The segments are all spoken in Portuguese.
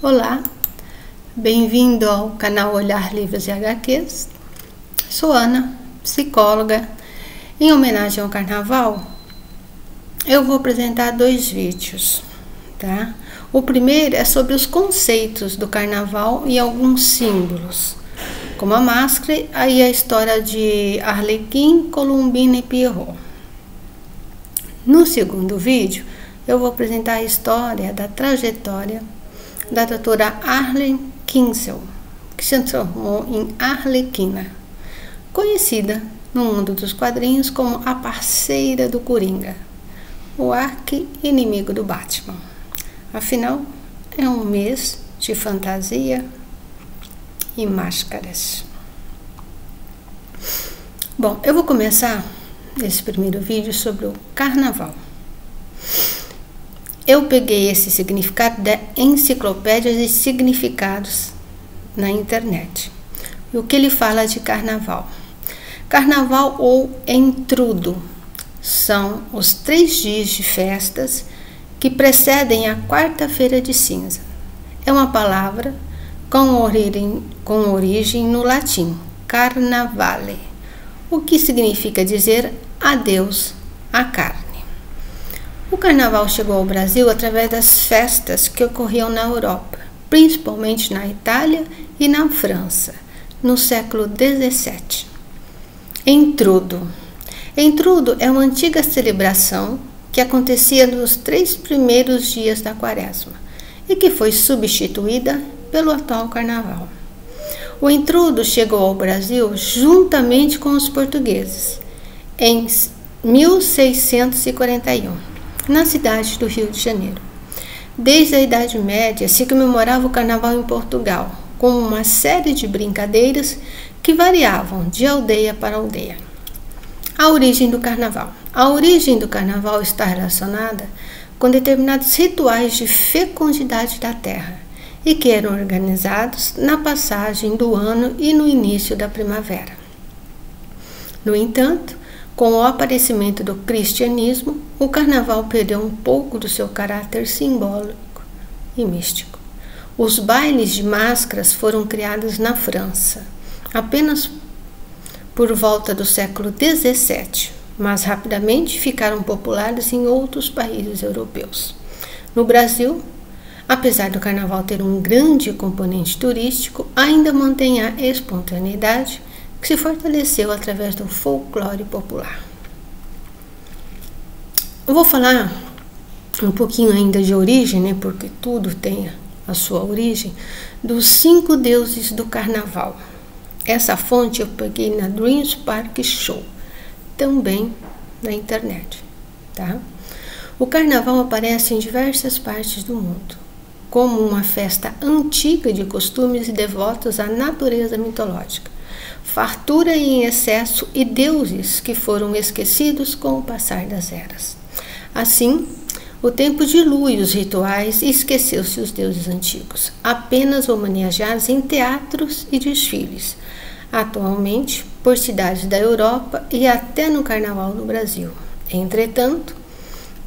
Olá, bem-vindo ao canal Olhar Livros e HQs. Sou Ana, psicóloga. Em homenagem ao carnaval, eu vou apresentar 2 vídeos, tá? O primeiro é sobre os conceitos do carnaval e alguns símbolos, como a máscara e a história de Arlequim, Colombina e Pierrot. No segundo vídeo, eu vou apresentar a história da trajetória da doutora Arlen Kinsel, que se transformou em Arlequina, conhecida no mundo dos quadrinhos como a parceira do Coringa, o arqui-inimigo do Batman. Afinal, é um mês de fantasia e máscaras. Bom, eu vou começar esse primeiro vídeo sobre o carnaval. Eu peguei esse significado da Enciclopédia de Significados na internet. E o que ele fala de carnaval? Carnaval ou entrudo são os 3 dias de festas que precedem a quarta-feira de cinza. É uma palavra com origem no latim, carnavale, o que significa dizer adeus à carne. O carnaval chegou ao Brasil através das festas que ocorriam na Europa, principalmente na Itália e na França, no século XVII. Entrudo. Entrudo é uma antiga celebração que acontecia nos 3 primeiros dias da quaresma e que foi substituída pelo atual carnaval. O entrudo chegou ao Brasil juntamente com os portugueses em 1641. Na cidade do Rio de Janeiro. Desde a Idade Média se comemorava o carnaval em Portugal, com uma série de brincadeiras que variavam de aldeia para aldeia. A origem do carnaval. A origem do carnaval está relacionada com determinados rituais de fecundidade da terra e que eram organizados na passagem do ano e no início da primavera. No entanto, com o aparecimento do cristianismo, o carnaval perdeu um pouco do seu caráter simbólico e místico. Os bailes de máscaras foram criados na França, apenas por volta do século XVII, mas rapidamente ficaram populares em outros países europeus. No Brasil, apesar do carnaval ter um grande componente turístico, ainda mantém a espontaneidade que se fortaleceu através do folclore popular. Eu vou falar um pouquinho ainda de origem, né, porque tudo tem a sua origem, dos 5 deuses do carnaval. Essa fonte eu peguei na Dreams Park Show, também na internet, tá? O carnaval aparece em diversas partes do mundo, como uma festa antiga de costumes e devotos à natureza mitológica, fartura em excesso e deuses que foram esquecidos com o passar das eras. Assim, o tempo dilui os rituais e esqueceu-se os deuses antigos, apenas homenageados em teatros e desfiles, atualmente por cidades da Europa e até no carnaval no Brasil. Entretanto,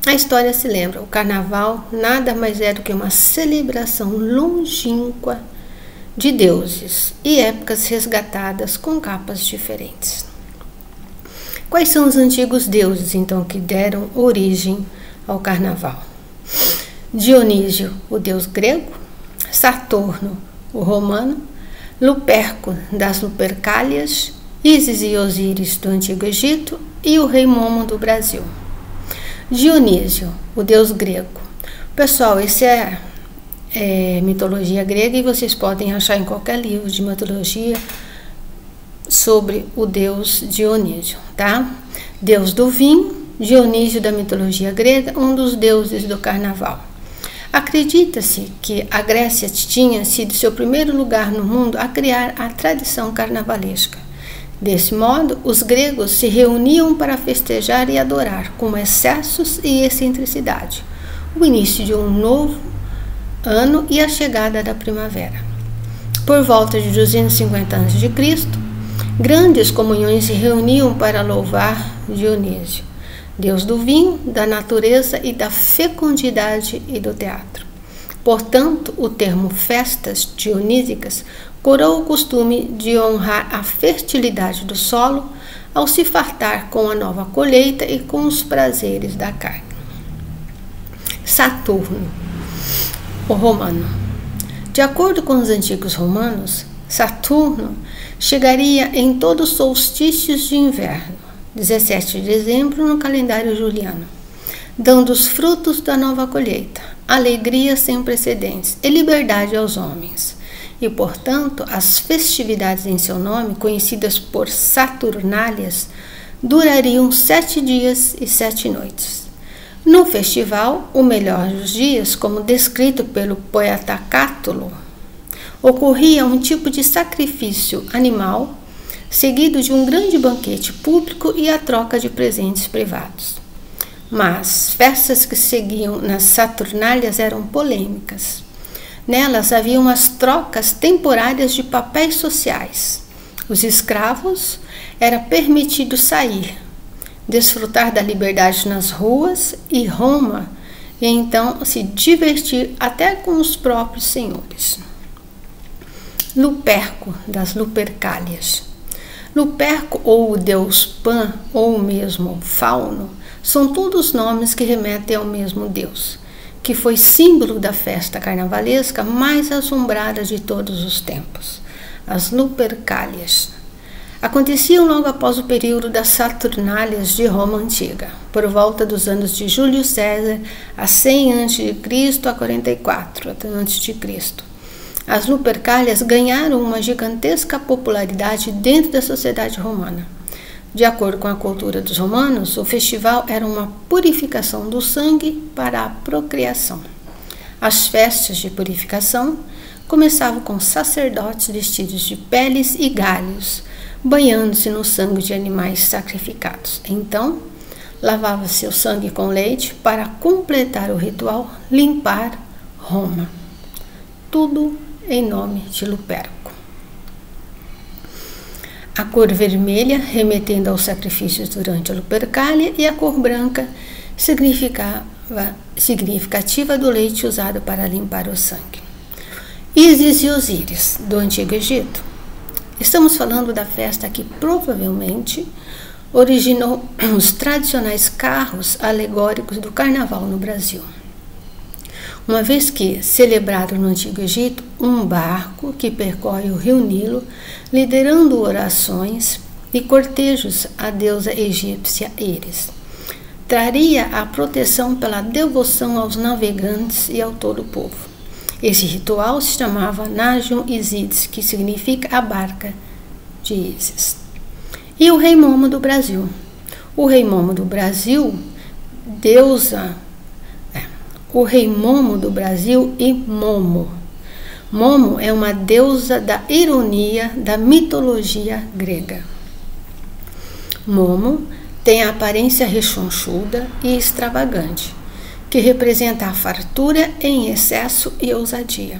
a história se lembra, o carnaval nada mais é do que uma celebração longínqua de deuses e épocas resgatadas com capas diferentes. Quais são os antigos deuses, então, que deram origem ao carnaval? Dionísio, o deus grego, Saturno, o romano, Luperco, das Lupercálias, Ísis e Osíris, do Antigo Egito, e o rei Momo, do Brasil. Dionísio, o deus grego. Pessoal, esse é mitologia grega e vocês podem achar em qualquer livro de mitologia sobre o deus Dionísio, tá? Deus do vinho, Dionísio da mitologia grega, um dos deuses do carnaval. Acredita-se que a Grécia tinha sido seu primeiro lugar no mundo a criar a tradição carnavalesca. Desse modo, os gregos se reuniam para festejar e adorar, com excessos e excentricidade, o início de um novo ano e a chegada da primavera. Por volta de 250 a.C., grandes comunhões se reuniam para louvar Dionísio, deus do vinho, da natureza e da fecundidade e do teatro. Portanto, o termo festas dionísicas coroa o costume de honrar a fertilidade do solo ao se fartar com a nova colheita e com os prazeres da carne. Saturno, o romano. De acordo com os antigos romanos, Saturno chegaria em todos os solstícios de inverno, 17 de dezembro no calendário juliano, dando os frutos da nova colheita, alegria sem precedentes e liberdade aos homens. E, portanto, as festividades em seu nome, conhecidas por Saturnálias, durariam 7 dias e 7 noites. No festival, o melhor dos dias, como descrito pelo poeta Cátulo, ocorria um tipo de sacrifício animal, seguido de um grande banquete público e a troca de presentes privados. Mas festas que seguiam nas Saturnálias eram polêmicas. Nelas haviam as trocas temporárias de papéis sociais. Os escravos era permitido sair, desfrutar da liberdade nas ruas e Roma, e então se divertir até com os próprios senhores. Luperco, das Lupercálias. Luperco, ou o deus Pan, ou mesmo Fauno, são todos nomes que remetem ao mesmo deus, que foi símbolo da festa carnavalesca mais assombrada de todos os tempos, as Lupercálias. Aconteciam logo após o período das Saturnálias de Roma Antiga, por volta dos anos de Júlio César, a 100 a.C. a 44 a.C. As Lupercálias ganharam uma gigantesca popularidade dentro da sociedade romana. De acordo com a cultura dos romanos, o festival era uma purificação do sangue para a procriação. As festas de purificação começavam com sacerdotes vestidos de peles e galhos, banhando-se no sangue de animais sacrificados. Então, lavava-se o sangue com leite para completar o ritual, limpar Roma. Tudo em nome de Luperco. A cor vermelha, remetendo aos sacrifícios durante a Lupercália, e a cor branca, significativa do leite usado para limpar o sangue. Ísis e Osíris, do Antigo Egito. Estamos falando da festa que provavelmente originou os tradicionais carros alegóricos do carnaval no Brasil. Uma vez que, celebrado no Antigo Egito, um barco que percorre o rio Nilo, liderando orações e cortejos à deusa egípcia Íris, traria a proteção pela devoção aos navegantes e ao todo o povo. Esse ritual se chamava Nagion Isis, que significa a barca de Ísis. E o rei Momo do Brasil. O rei Momo do Brasil, o rei Momo do Brasil e Momo. Momo é uma deusa da ironia da mitologia grega. Momo tem a aparência rechonchuda e extravagante, que representa a fartura em excesso e ousadia,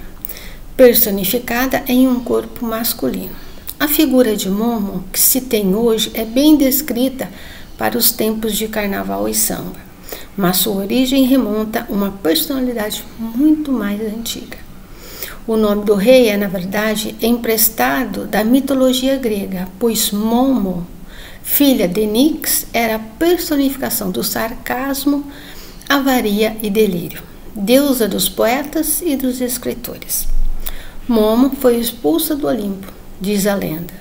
personificada em um corpo masculino. A figura de Momo que se tem hoje é bem descrita para os tempos de carnaval e samba, mas sua origem remonta a uma personalidade muito mais antiga. O nome do rei é, na verdade, emprestado da mitologia grega, pois Momo, filha de Nix, era a personificação do sarcasmo, avaria e delírio, deusa dos poetas e dos escritores. Momo foi expulsa do Olimpo, diz a lenda,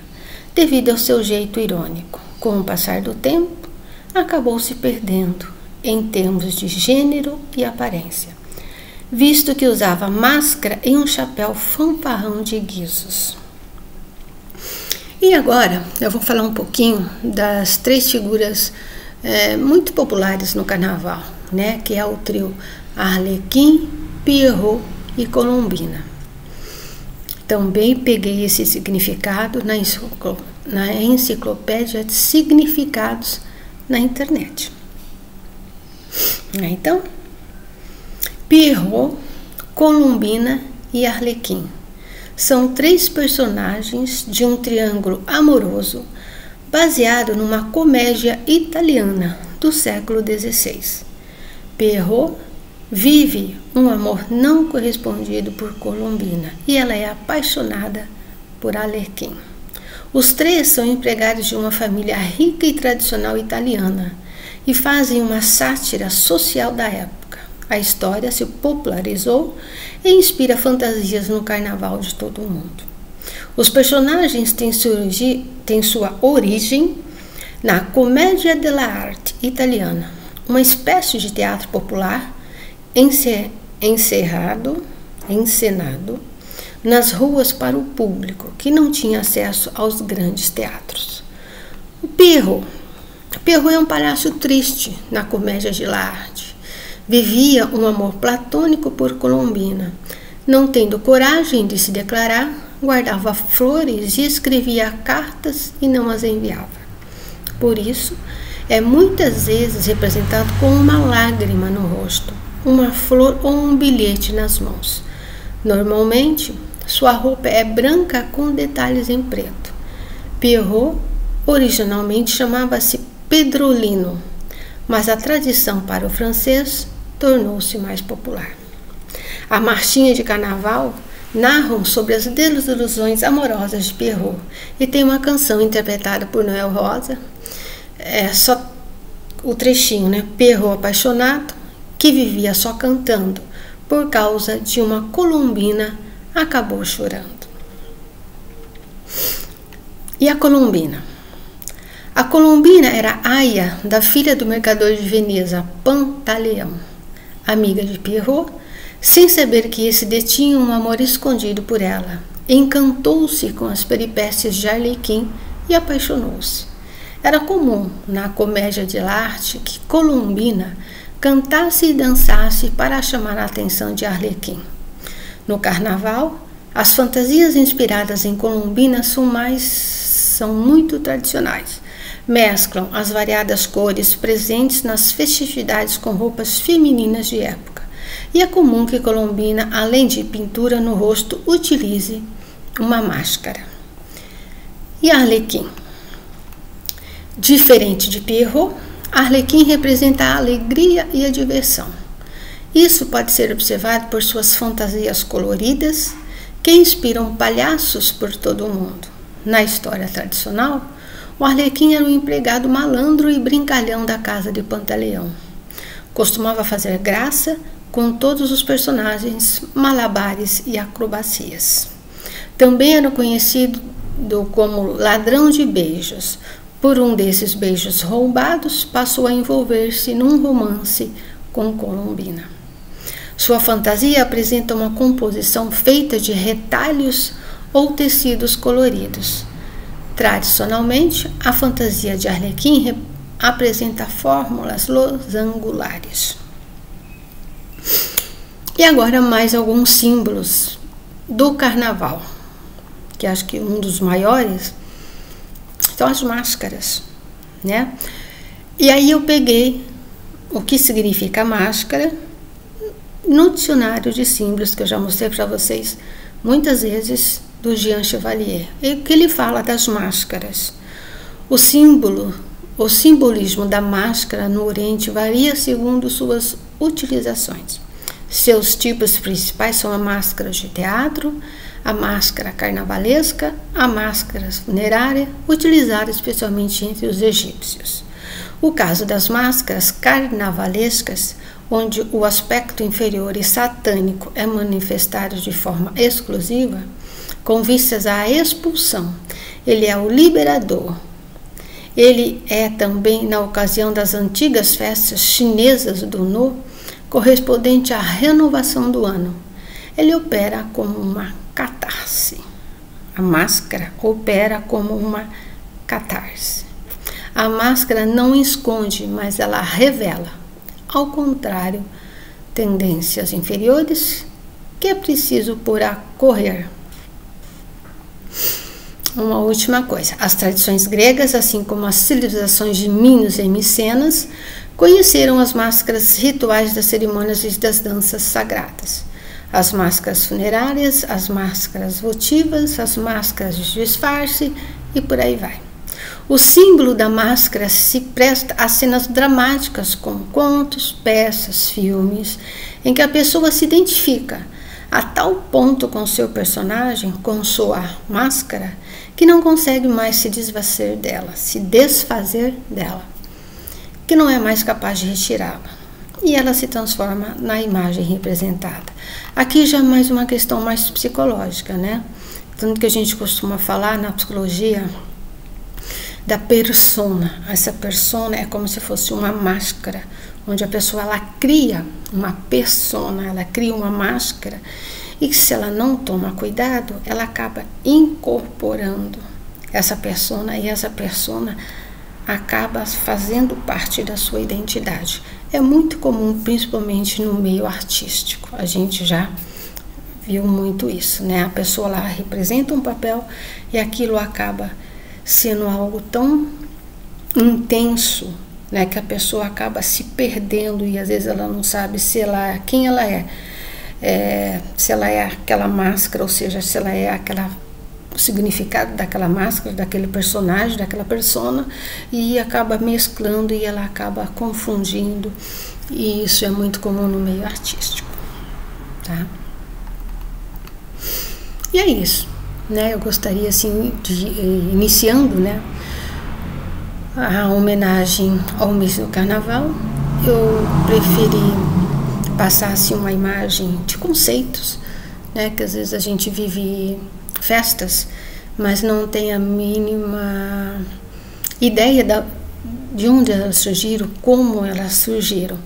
devido ao seu jeito irônico. Com o passar do tempo, acabou se perdendo em termos de gênero e aparência, visto que usava máscara e um chapéu fanfarrão de guizos. E agora eu vou falar um pouquinho das 3 figuras muito populares no carnaval, né, que é o trio Arlequim, Pierrot e Colombina. Também peguei esse significado na enciclopédia de significados na internet. Então, Pierrot, Colombina e Arlequim são 3 personagens de um triângulo amoroso baseado numa comédia italiana do século XVI. Pierrot vive um amor não correspondido por Colombina e ela é apaixonada por Arlequim. Os três são empregados de uma família rica e tradicional italiana e fazem uma sátira social da época. A história se popularizou e inspira fantasias no carnaval de todo o mundo. Os personagens têm sua origem na Commedia dell'arte italiana, uma espécie de teatro popular encenado nas ruas para o público que não tinha acesso aos grandes teatros. O Pierrot é um palhaço triste na Commedia dell'arte. Vivia um amor platônico por Colombina. Não tendo coragem de se declarar, guardava flores e escrevia cartas e não as enviava. Por isso, é muitas vezes representado com uma lágrima no rosto, uma flor ou um bilhete nas mãos. Normalmente, sua roupa é branca com detalhes em preto. Pierrot originalmente chamava-se Pedrolino, mas a tradição para o francês tornou-se mais popular. A marchinha de carnaval narram sobre as desilusões amorosas de Pierrot e tem uma canção interpretada por Noel Rosa. É só o trechinho, né? Pierrot apaixonado que vivia só cantando por causa de uma Colombina acabou chorando. E a Colombina? A Colombina era aia da filha do mercador de Veneza, Pantaleão, amiga de Pierrot, sem saber que esse detinha um amor escondido por ela. Encantou-se com as peripécias de Arlequim e apaixonou-se. Era comum na Commedia dell'arte que Colombina cantasse e dançasse para chamar a atenção de Arlequim. No carnaval, as fantasias inspiradas em Colombina são muito tradicionais. Mesclam as variadas cores presentes nas festividades com roupas femininas de época. E é comum que Colombina, além de pintura no rosto, utilize uma máscara. E Arlequim? Diferente de Pierrot, Arlequim representa a alegria e a diversão. Isso pode ser observado por suas fantasias coloridas, que inspiram palhaços por todo o mundo. Na história tradicional, o Arlequim era um empregado malandro e brincalhão da casa de Pantaleão. Costumava fazer graça com todos os personagens, malabares e acrobacias. Também era conhecido como ladrão de beijos. Por um desses beijos roubados, passou a envolver-se num romance com Colombina. Sua fantasia apresenta uma composição feita de retalhos ou tecidos coloridos. Tradicionalmente, a fantasia de Arlequim apresenta fórmulas losangulares. E agora mais alguns símbolos do carnaval, que acho que um dos maiores são as máscaras, né? E aí eu peguei o que significa máscara no dicionário de símbolos que eu já mostrei para vocês muitas vezes, do Jean Chevalier, e que ele fala das máscaras. O simbolismo da máscara no Oriente varia segundo suas utilizações. Seus tipos principais são a máscara de teatro, a máscara carnavalesca, a máscara funerária, utilizada especialmente entre os egípcios. O caso das máscaras carnavalescas, onde o aspecto inferior e satânico é manifestado de forma exclusiva, com vistas à expulsão. Ele é o liberador. Ele é também, na ocasião das antigas festas chinesas do No, correspondente à renovação do ano. Ele opera como uma catarse. A máscara opera como uma catarse. A máscara não esconde, mas ela revela. Ao contrário, tendências inferiores que é preciso pôr a correr. Uma última coisa, as tradições gregas, assim como as civilizações de Minos e Micenas, conheceram as máscaras rituais das cerimônias e das danças sagradas. As máscaras funerárias, as máscaras votivas, as máscaras de disfarce e por aí vai. O símbolo da máscara se presta a cenas dramáticas como contos, peças, filmes, em que a pessoa se identifica a tal ponto com seu personagem, com sua máscara, que não consegue mais se desfazer dela, que não é mais capaz de retirá-la. E ela se transforma na imagem representada. Aqui já é mais uma questão mais psicológica, né? Tanto que a gente costuma falar na psicologia da persona. Essa persona é como se fosse uma máscara, onde a pessoa ela cria uma persona, ela cria uma máscara, e que se ela não toma cuidado, ela acaba incorporando essa persona, e essa persona acaba fazendo parte da sua identidade. É muito comum, principalmente no meio artístico. A gente já viu muito isso, né? A pessoa lá representa um papel e aquilo acaba sendo algo tão intenso, né, que a pessoa acaba se perdendo e às vezes ela não sabe quem ela é, se ela é aquela máscara, ou seja, se ela é o significado daquela máscara, daquele personagem, daquela persona, e acaba mesclando e ela acaba confundindo, e isso é muito comum no meio artístico, tá? E é isso, né? Eu gostaria assim de iniciando, né, a homenagem ao mês do Carnaval. Eu preferi passar assim uma imagem de conceitos, né, que às vezes a gente vive festas, mas não tem a mínima ideia de onde elas surgiram, como elas surgiram.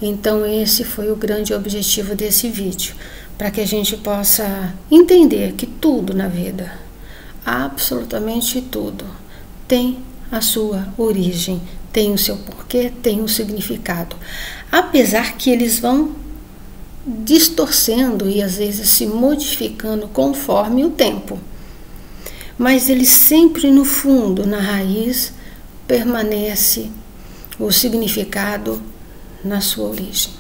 Então esse foi o grande objetivo desse vídeo, para que a gente possa entender que tudo na vida, absolutamente tudo, tem a sua origem, tem o seu porquê, tem um significado. Apesar que eles vão distorcendo e às vezes se modificando conforme o tempo. Mas ele sempre no fundo, na raiz, permanece o significado na sua origem.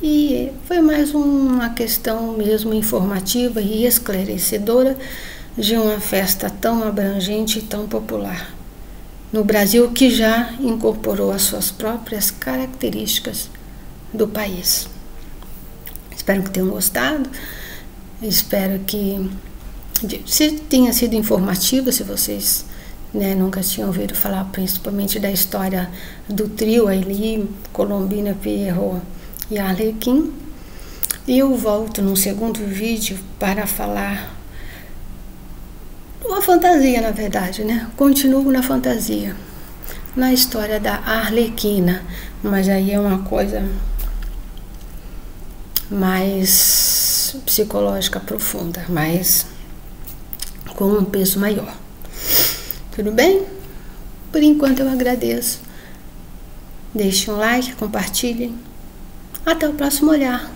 E foi mais uma questão mesmo informativa e esclarecedora de uma festa tão abrangente e tão popular no Brasil, que já incorporou as suas próprias características do país. Espero que tenham gostado, espero que tenha sido informativo, se vocês, né, nunca tinham ouvido falar principalmente da história do trio ali, Colombina, Pierrot e Arlequim. E eu volto no segundo vídeo para falar uma fantasia, na verdade, né? Continuo na fantasia, na história da Arlequina, mas aí é uma coisa mais psicológica profunda, mas com um peso maior. Tudo bem? Por enquanto eu agradeço. Deixem um like, compartilhem. Até o próximo olhar.